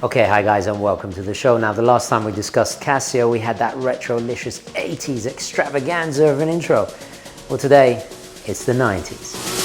Okay, hi guys and welcome to the show. Now, the last time we discussed Casio, we had that retro-licious 80s extravaganza of an intro. Well, today, it's the 90s.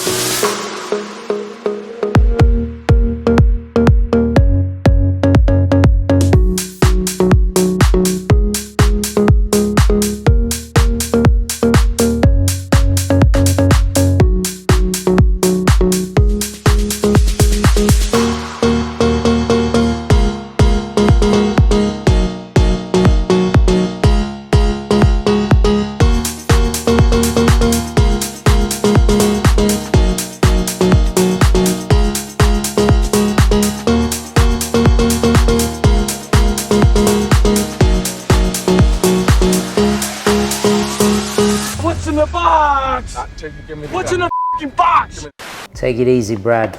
What's in the f***ing box? Take it easy, Brad.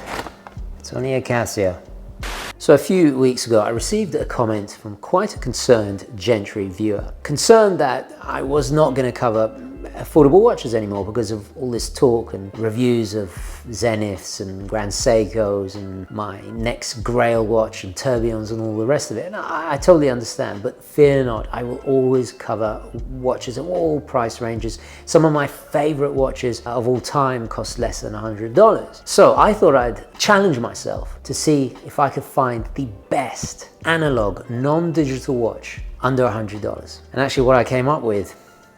It's only a Casio. So a few weeks ago, I received a comment from quite a concerned Gentry viewer. Concerned that I was not going to cover affordable watches anymore because of all this talk and reviews of Zeniths and Grand Seikos and my next Grail watch and tourbillons and all the rest of it. And I totally understand, but fear not, I will always cover watches of all price ranges. Some of my favorite watches of all time cost less than $100. So I thought I'd challenge myself to see if I could find the best analog non-digital watch under $100. And actually what I came up with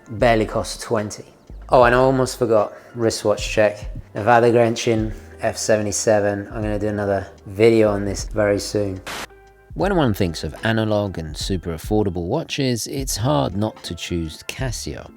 barely costs 20. Oh, and I almost forgot, wristwatch check. Nivada Grenchen F77. I'm gonna do another video on this very soon. When one thinks of analog and super affordable watches, it's hard not to choose Casio.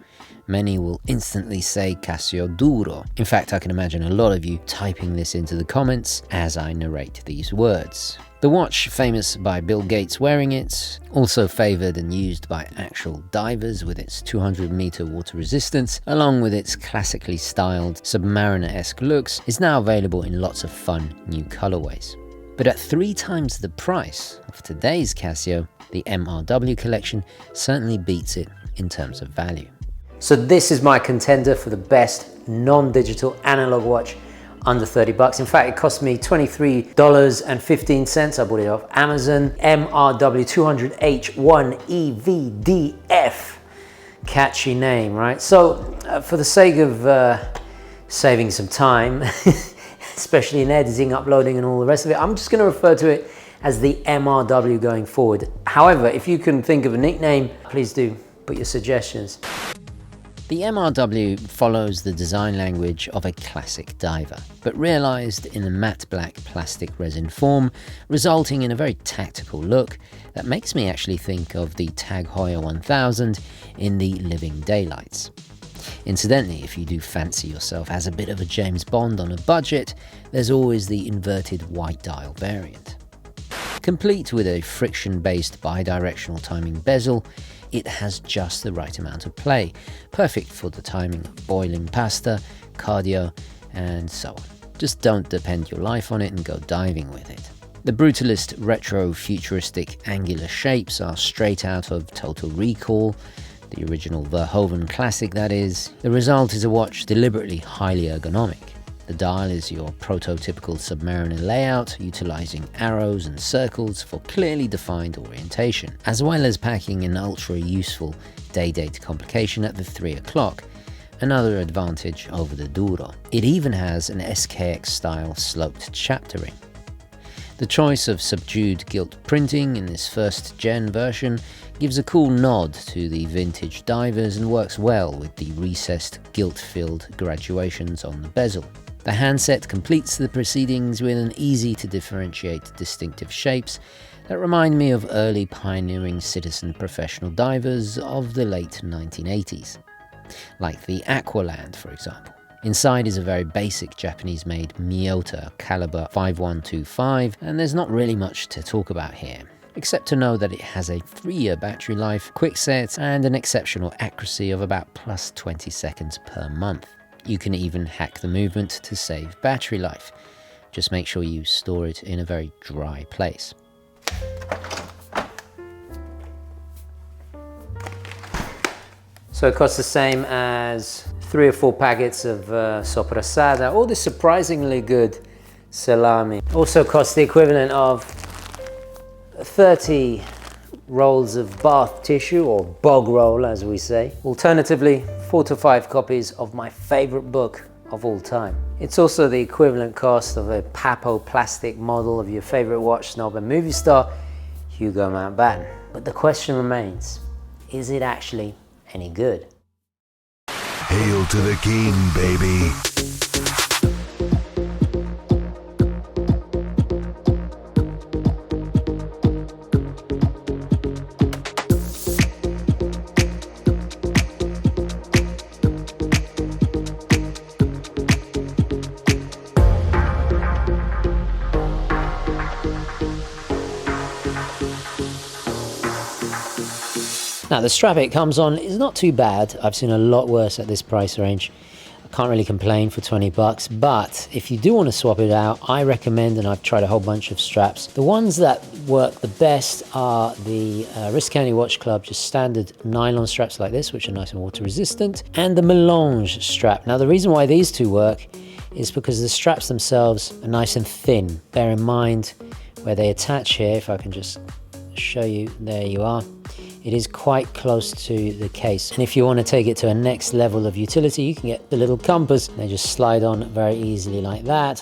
Many will instantly say Casio Duro. In fact, I can imagine a lot of you typing this into the comments as I narrate these words. The watch, famous by Bill Gates wearing it, also favoured and used by actual divers with its 200-meter water resistance, along with its classically styled Submariner-esque looks, is now available in lots of fun new colourways. But at 3 times the price of today's Casio, the MRW collection certainly beats it in terms of value. So this is my contender for the best non-digital analog watch under 30 bucks. In fact, it cost me $23.15. I bought it off Amazon. MRW-200H-1EVDF. Catchy name, right? So for the sake of saving some time, especially in editing, uploading and all the rest of it, I'm just going to refer to it as the MRW going forward. However, if you can think of a nickname, please do put your suggestions. The MRW follows the design language of a classic diver, but realised in a matte black plastic resin form, resulting in a very tactical look that makes me actually think of the Tag Heuer 1000 in the living daylights. Incidentally, if you do fancy yourself as a bit of a James Bond on a budget, there's always the inverted white dial variant. Complete with a friction-based bidirectional timing bezel, it has just the right amount of play, perfect for the timing of boiling pasta, cardio, and so on. Just don't depend your life on it and go diving with it. The brutalist retro-futuristic angular shapes are straight out of Total Recall, the original Verhoeven classic that is. The result is a watch deliberately highly ergonomic. The dial is your prototypical Submariner layout, utilizing arrows and circles for clearly defined orientation, as well as packing an ultra-useful day-date complication at the 3 o'clock, another advantage over the Duro. It even has an SKX-style sloped chaptering. The choice of subdued gilt printing in this first-gen version gives a cool nod to the vintage divers and works well with the recessed gilt-filled graduations on the bezel. The handset completes the proceedings with an easy-to-differentiate distinctive shapes that remind me of early pioneering citizen professional divers of the late 1980s, like the Aqualand, for example. Inside is a very basic Japanese-made Miyota caliber 5125, and there's not really much to talk about here, except to know that it has a 3-year battery life, quick set, and an exceptional accuracy of about plus 20 seconds per month. You can even hack the movement to save battery life. Just make sure you store it in a very dry place. So it costs the same as 3 or 4 packets of soprasada, or this surprisingly good salami. Also costs the equivalent of 30 rolls of bath tissue, or bog roll as we say. Alternatively, 4 to 5 copies of my favorite book of all time. It's also the equivalent cost of a Papo plastic model of your favorite watch snob and movie star, Hugo Mountbatten. But the question remains, is it actually any good? Hail to the king, baby. Now the strap it comes on is not too bad. I've seen a lot worse at this price range. I can't really complain for 20 bucks, but if you do want to swap it out, I recommend, and I've tried a whole bunch of straps, the ones that work the best are the Riscani Watch Club, just standard nylon straps like this, which are nice and water resistant, and the Melange strap. Now the reason why these two work is because the straps themselves are nice and thin. Bear in mind where they attach here, if I can just show you, there you are. It is quite close to the case, and if you want to take it to a next level of utility, you can get the little compass. They just slide on very easily like that.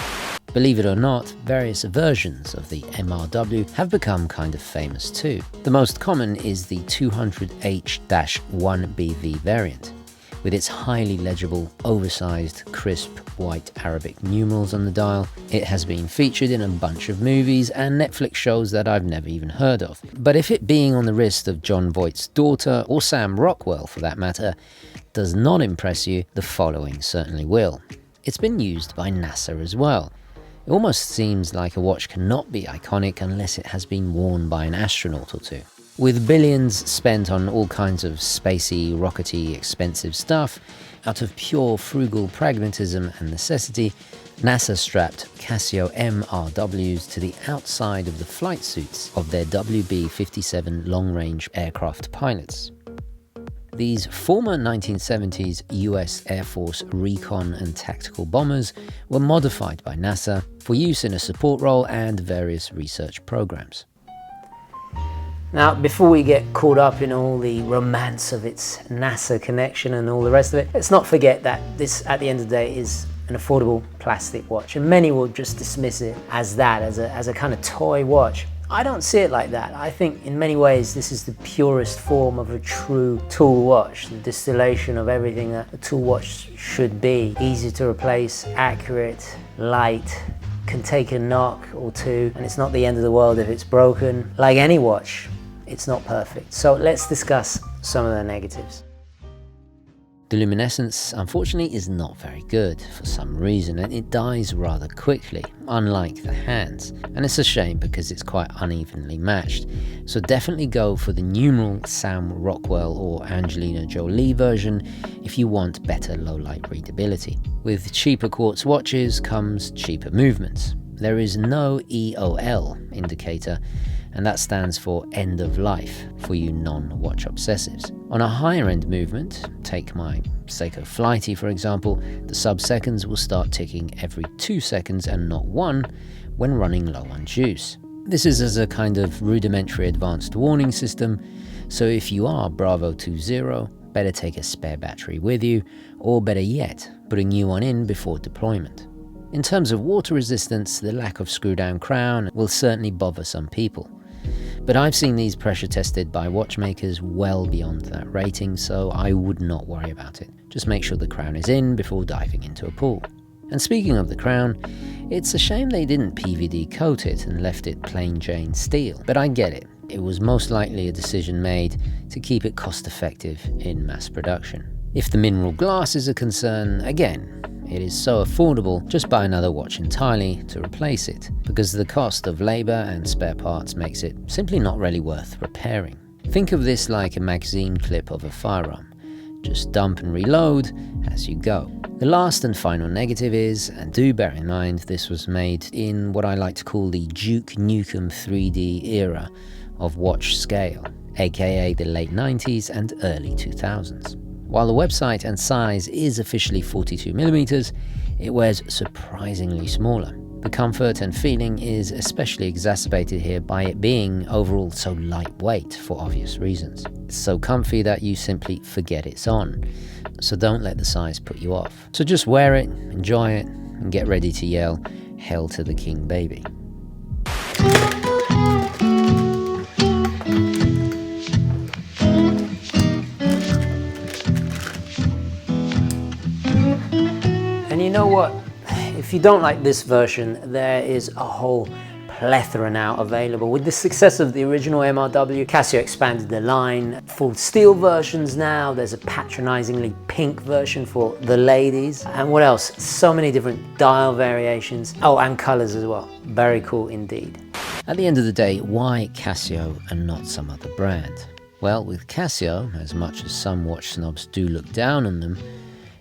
Believe it or not, various versions of the MRW have become kind of famous too. The most common is the 200H-1EVDF variant, with its highly legible, oversized, crisp white Arabic numerals on the dial. It has been featured in a bunch of movies and Netflix shows that I've never even heard of. But if it being on the wrist of Jon Voight's daughter, or Sam Rockwell for that matter, does not impress you, the following certainly will. It's been used by NASA as well. It almost seems like a watch cannot be iconic unless it has been worn by an astronaut or two. With billions spent on all kinds of spacey, rockety, expensive stuff, out of pure frugal pragmatism and necessity, NASA strapped Casio MRWs to the outside of the flight suits of their WB-57 long-range aircraft pilots. These former 1970s US Air Force recon and tactical bombers were modified by NASA for use in a support role and various research programs. Now, before we get caught up in all the romance of its NASA connection and all the rest of it, let's not forget that this, at the end of the day, is an affordable plastic watch, and many will just dismiss it as that, as a kind of toy watch. I don't see it like that. I think in many ways this is the purest form of a true tool watch, the distillation of everything that a tool watch should be. Easy to replace, accurate, light, can take a knock or two, and it's not the end of the world if it's broken. Like any watch, it's not perfect. So let's discuss some of the negatives. The luminescence, unfortunately, is not very good for some reason, and it dies rather quickly, unlike the hands. And it's a shame because it's quite unevenly matched. So definitely go for the numeral Sam Rockwell or Angelina Jolie version if you want better low-light readability. With cheaper quartz watches comes cheaper movements. There is no Eol indicator, and that stands for end of life for you non-watch obsessives. On a higher end movement, take my Seiko Flighty for example, the sub-seconds will start ticking every 2 seconds and not 1 when running low on juice. This is as a kind of rudimentary advanced warning system, so if you are Bravo 20, better take a spare battery with you, or better yet, put a new one in before deployment. In terms of water resistance, the lack of screw-down crown will certainly bother some people. But I've seen these pressure tested by watchmakers well beyond that rating, so I would not worry about it. Just make sure the crown is in before diving into a pool. And speaking of the crown, it's a shame they didn't PVD coat it and left it plain Jane steel. But I get it. It was most likely a decision made to keep it cost effective in mass production. If the mineral glass is a concern, again, it is so affordable, just buy another watch entirely to replace it, because the cost of labor and spare parts makes it simply not really worth repairing. Think of this like a magazine clip of a firearm. Just dump and reload as you go. The last and final negative is, and do bear in mind, this was made in what I like to call the Duke Nukem 3D era of watch scale, aka the late 90s and early 2000s. While the website and size is officially 42mm, it wears surprisingly smaller. The comfort and feeling is especially exacerbated here by it being overall so lightweight for obvious reasons. It's so comfy that you simply forget it's on, so don't let the size put you off. So just wear it, enjoy it, and get ready to yell, "Hail to the King, baby." And you know what? If you don't like this version, there is a whole plethora now available. With the success of the original MRW, Casio expanded the line. Full steel versions now. There's a patronizingly pink version for the ladies. And what else? So many different dial variations. Oh, and colors as well. Very cool indeed. At the end of the day, why Casio and not some other brand? Well, with Casio, as much as some watch snobs do look down on them,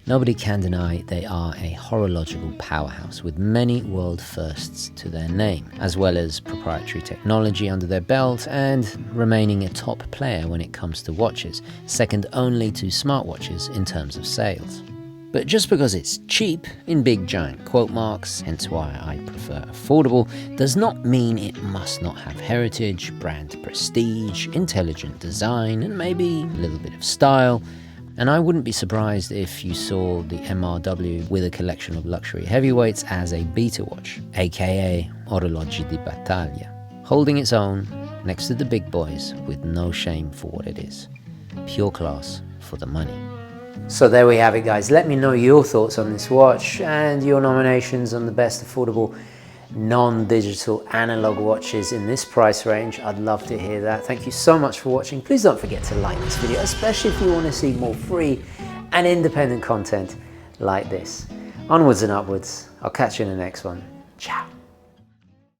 nobody can deny they are a horological powerhouse with many world firsts to their name, as well as proprietary technology under their belt and remaining a top player when it comes to watches, second only to smartwatches in terms of sales. But just because it's cheap, in big giant quote marks, hence why I prefer affordable, does not mean it must not have heritage, brand prestige, intelligent design, and maybe a little bit of style. And I wouldn't be surprised if you saw the MRW with a collection of luxury heavyweights as a beta watch, aka orologi di battaglia, holding its own next to the big boys with no shame for what it is. Pure class for the money. So there we have it, guys. Let me know your thoughts on this watch and your nominations on the best affordable non-digital analog watches in this price range. I'd love to hear that. Thank you so much for watching. Please don't forget to like this video, especially if you want to see more free and independent content like this. Onwards and upwards. I'll catch you in the next one. Ciao.